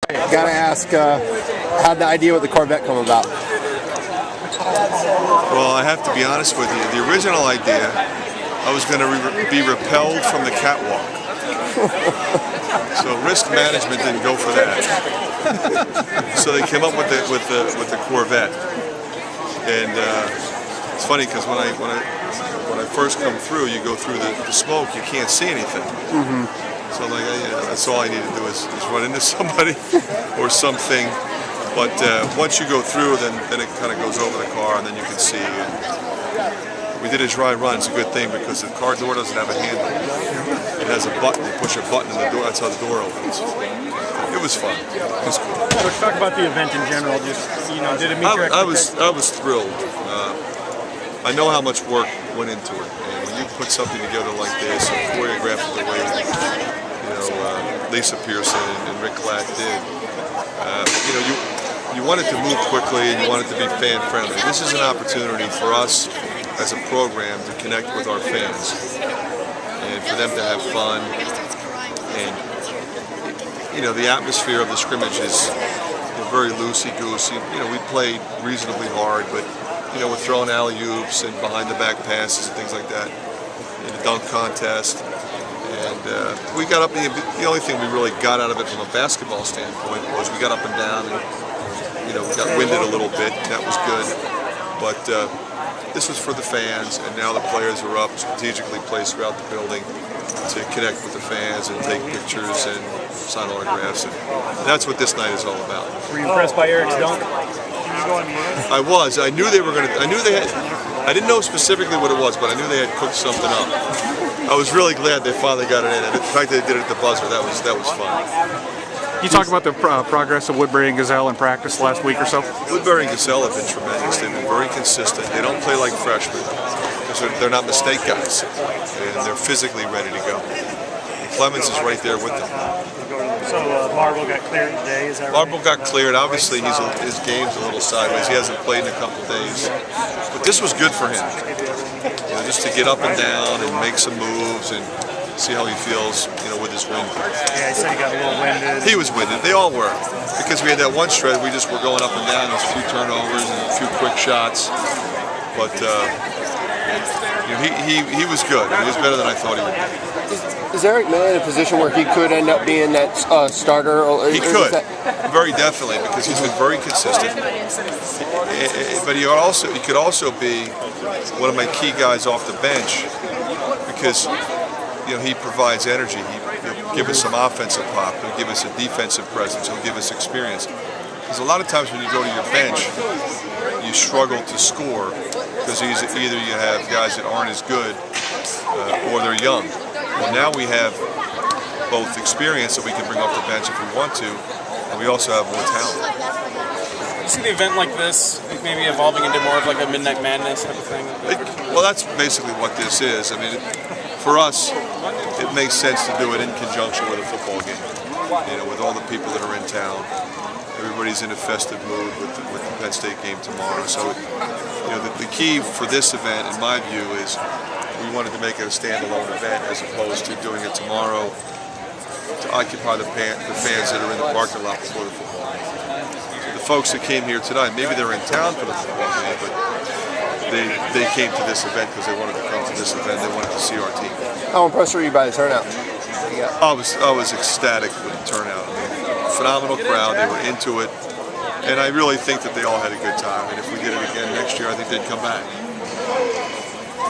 Gotta ask, how'd the idea with the Corvette come about? Well, I have to be honest with you. The original idea, I was going to be repelled from the catwalk. So risk management didn't go for that. So they came up with the Corvette, and it's funny because when I first come through, you go through the smoke, you can't see anything. So like, that's all I need to do is run into somebody or something. But once you go through, then it kind of goes over the car, and then you can see. And we did a dry run. It's a good thing because the car door doesn't have a handle. It has a button. You push a button, and the door. That's how the door opens. It was fun. It was cool. Let's talk about the event in general. Just did it meet your expectations? I was thrilled. I know how much work went into it, and when you put something together like this, and choreograph it the way Lisa Pearson and Rick Klatt did, you want it to move quickly and you want it to be fan friendly. This is an opportunity for us as a program to connect with our fans and for them to have fun. And the atmosphere of the scrimmage is very loosey-goosey. We played reasonably hard, but we're throwing alley-oops and behind-the-back passes and things like that in the dunk contest. And we got up. The only thing we really got out of it from a basketball standpoint was we got up and down, and we got winded a little bit. And that was good. But this was for the fans, and now the players are up, strategically placed throughout the building to connect with the fans and take pictures and sign autographs. And that's what this night is all about. Were you impressed by Eric's dunk? I was. I knew they were going to. I knew they had. I didn't know specifically what it was, but I knew they had cooked something up. I was really glad they finally got it in, and the fact that they did it at the buzzer, that was fun. You talk about the progress of Woodbury and Gazelle in practice last week or so? Woodbury and Gazelle have been tremendous. They've been very consistent. They don't play like freshmen because they're not mistake guys, and they're physically ready to go. And Clemens is right there with them. So Marble got cleared today, is that right? Marble got cleared. Obviously, his game's a little sideways. He hasn't played in a couple days, but this was good for him. Just to get up and down and make some moves and see how he feels, with his wind. Yeah, he said he got a little winded. He was winded. They all were, because we had that one stretch. We just were going up and down. There's a few turnovers and a few quick shots, but he was good. He was better than I thought he would be. Is Eric May in a position where he could end up being that starter? He could, very definitely, because he's been very consistent. But he could also be one of my key guys off the bench, because he provides energy. He'll give us some offensive pop. He'll give us a defensive presence. He'll give us experience. Because a lot of times when you go to your bench, you struggle to score because either you have guys that aren't as good or they're young. Well, now we have both experience that we can bring off the bench if we want to, and we also have more talent. You see the event like this maybe evolving into more of like a Midnight Madness type of thing? Well, that's basically what this is. I mean, for us, it makes sense to do it in conjunction with a football game. With all the people that are in town. Everybody's in a festive mood with the Penn State game tomorrow. So, the key for this event, in my view, is we wanted to make it a standalone event as opposed to doing it tomorrow to occupy the fans that are in the parking lot before the football game. So the folks that came here tonight, maybe they're in town for the football game, but they came to this event because they wanted to come to this event. They wanted to see our team. How impressed were you by the turnout? I was ecstatic with the turnout. I mean, phenomenal crowd. They were into it, and I really think that they all had a good time. And if we did it again next year, I think they'd come back.